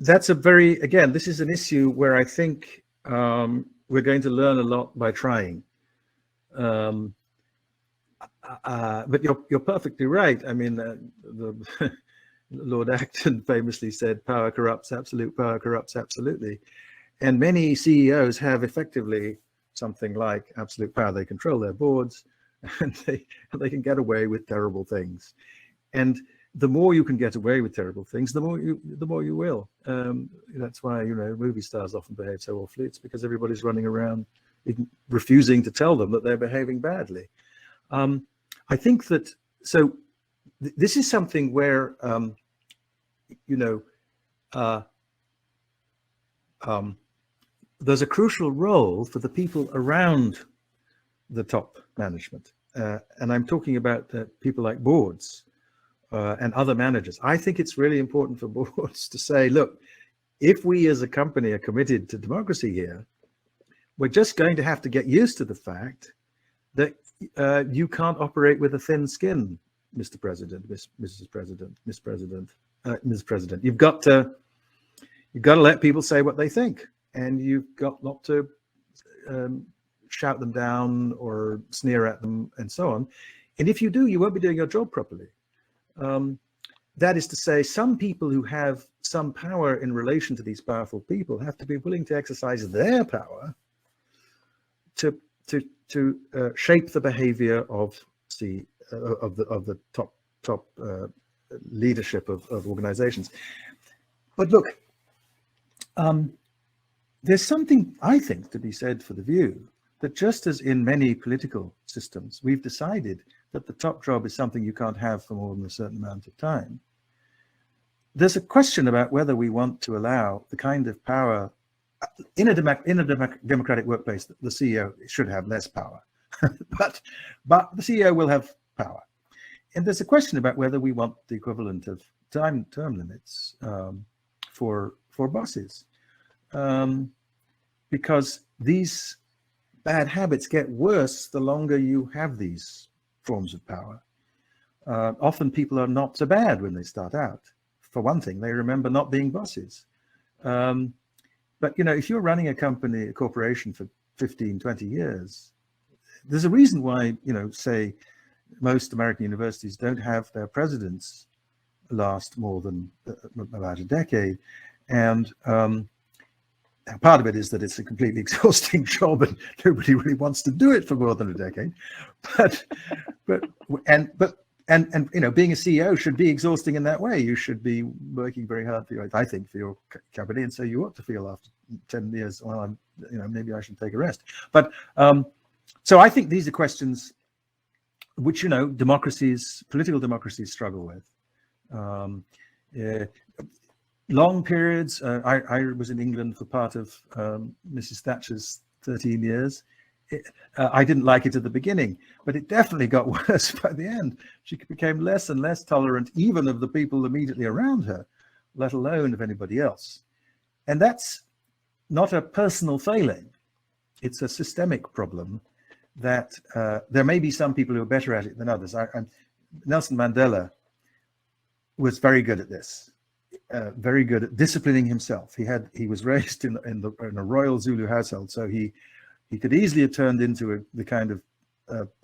That's again, this is an issue where I think we're going to learn a lot by trying. But you're perfectly right. I mean, the Lord Acton famously said, "Power corrupts, absolute power corrupts absolutely." And many CEOs have effectively something like absolute power. They control their boards, and they can get away with terrible things. And the more you can get away with terrible things, the more you will. That's why, you know, movie stars often behave so awfully. It's because everybody's running around refusing to tell them that they're behaving badly. I think that, so this is something where, you know, there's a crucial role for the people around the top management. And I'm talking about people like boards and other managers. I think it's really important for boards to say, look, if we as a company are committed to democracy here, we're just going to have to get used to the fact that you can't operate with a thin skin, Mr. President, Mrs. President, Ms. President, Ms. President. You've got to let people say what they think, and you've got not to shout them down or sneer at them and so on. And if you do, you won't be doing your job properly. That is to say, some people who have some power in relation to these powerful people have to be willing to exercise their power to shape the behavior of the top leadership of organizations. But look, there's something, I think, to be said for the view that just as in many political systems, we've decided that the top job is something you can't have for more than a certain amount of time. There's a question about whether we want to allow the kind of power in a democratic workplace. The CEO should have less power, but the CEO will have power. And there's a question about whether we want the equivalent of term limits for bosses, because these bad habits get worse the longer you have these forms of power. Often people are not so bad when they start out. For one thing, they remember not being bosses. But you know, if you're running a company, a corporation for 15, 20 years, there's a reason why, you know, say most American universities don't have their presidents last more than about a decade. And part of it is that it's a completely exhausting job and nobody really wants to do it for more than a decade. And you know, being a CEO should be exhausting in that way. You should be working very hard for I think, for your company, and so you ought to feel after 10 years, well, you know, maybe I should take a rest. But so I think these are questions which, you know, political democracies struggle with. Long periods. I was in England for part of Mrs. Thatcher's 13 years. I didn't like it at the beginning, but it definitely got worse by the end. She became less and less tolerant, even of the people immediately around her, let alone of anybody else. And that's not a personal failing. It's a systemic problem that there may be some people who are better at it than others. Nelson Mandela was very good at this, very good at disciplining himself. He was raised in a royal Zulu household, so he could easily have turned into the kind of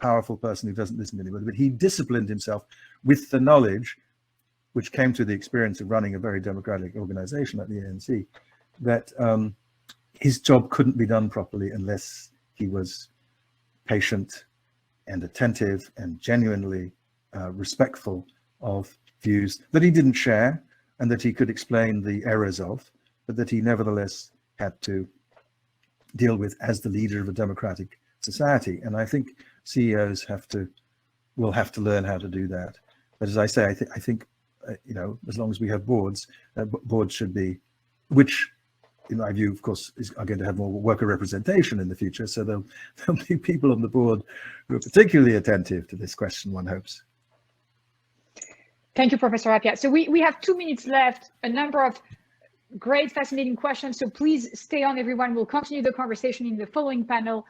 powerful person who doesn't listen to anybody, but he disciplined himself with the knowledge, which came through the experience of running a very democratic organization like the ANC, that his job couldn't be done properly unless he was patient and attentive and genuinely respectful of views that he didn't share and that he could explain the errors of, but that he nevertheless had to deal with as the leader of a democratic society. And I think CEOs will have to learn how to do that. But as I say, I think you know, as long as we have boards, boards should be, which in my view, of course, are going to have more worker representation in the future. So there'll be people on the board who are particularly attentive to this question, one hopes. Thank you, Professor Appiah. So we have 2 minutes left, a number of great, fascinating questions. So please stay on, everyone. We'll continue the conversation in the following panel.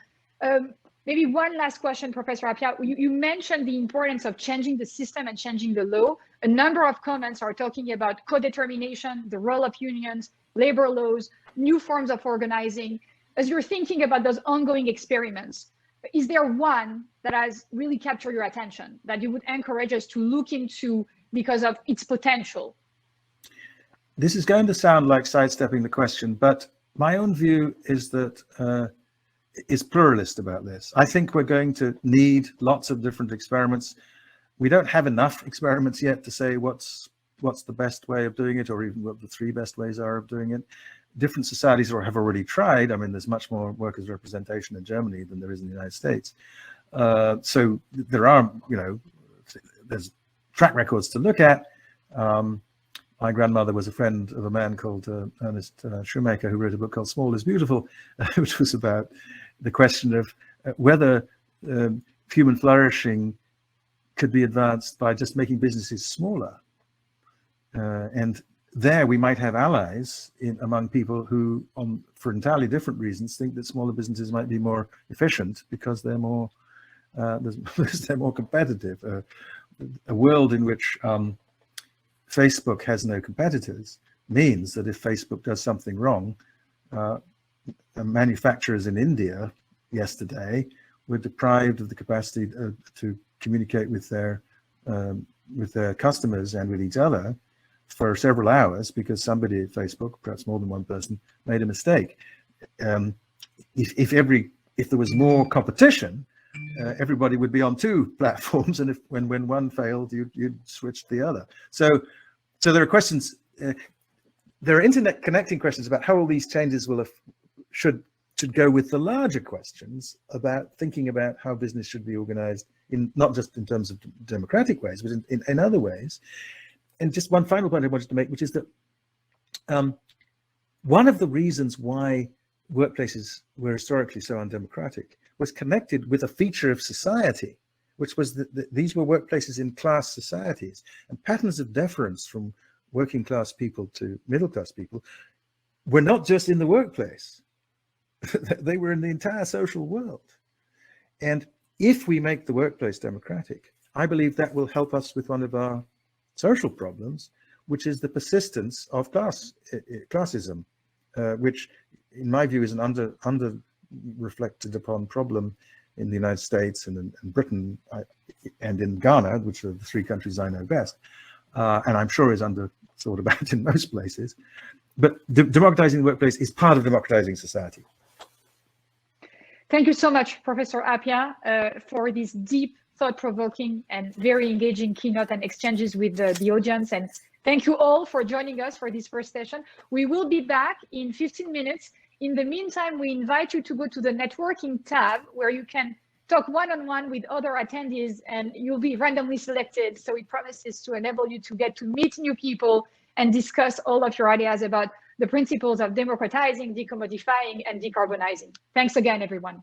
Maybe one last question, Professor Appiah. You mentioned the importance of changing the system and changing the law. A number of comments are talking about co-determination, the role of unions, labor laws, new forms of organizing. As you're thinking about those ongoing experiments, is there one that has really captured your attention that you would encourage us to look into because of its potential? This is going to sound like sidestepping the question, but my own view is that is pluralist about this. I think we're going to need lots of different experiments. We don't have enough experiments yet to say what's the best way of doing it, or even what the 3 best ways are of doing it. Different societies have already tried. I mean, there's much more workers' representation in Germany than there is in the United States. So there are, you know, there's track records to look at. My grandmother was a friend of a man called Ernest Shoemaker, who wrote a book called Small is Beautiful, which was about the question of whether human flourishing could be advanced by just making businesses smaller. And there we might have allies among people who, for entirely different reasons, think that smaller businesses might be more efficient because they're more they're more competitive. A world in which Facebook has no competitors means that if Facebook does something wrong, manufacturers in India yesterday were deprived of the capacity to communicate with their customers and with each other for several hours because somebody at Facebook, perhaps more than one person, made a mistake. If there was more competition, everybody would be on 2 platforms, and when one failed, you'd switch to the other. So there are questions. There are internet connecting questions about how all these changes should should go with the larger questions about thinking about how business should be organized, in not just in terms of democratic ways, but in other ways. And just one final point I wanted to make, which is that one of the reasons why workplaces were historically so undemocratic was connected with a feature of society, which was that these were workplaces in class societies, and patterns of deference from working class people to middle class people were not just in the workplace. They were in the entire social world. And if we make the workplace democratic, I believe that will help us with one of our social problems, which is the persistence of classism, which in my view is an under reflected upon problem in the United States and in Britain and in Ghana, which are the three countries I know best, and I'm sure is under thought about in most places. But democratizing the workplace is part of democratizing society. Thank you so much, Professor Appiah, for this deep, thought-provoking and very engaging keynote and exchanges with the audience. And thank you all for joining us for this first session. We will be back in 15 minutes. In the meantime, we invite you to go to the networking tab where you can talk one-on-one with other attendees, and you'll be randomly selected. So it promises to enable you to get to meet new people and discuss all of your ideas about the principles of democratizing, decommodifying, and decarbonizing. Thanks again, everyone.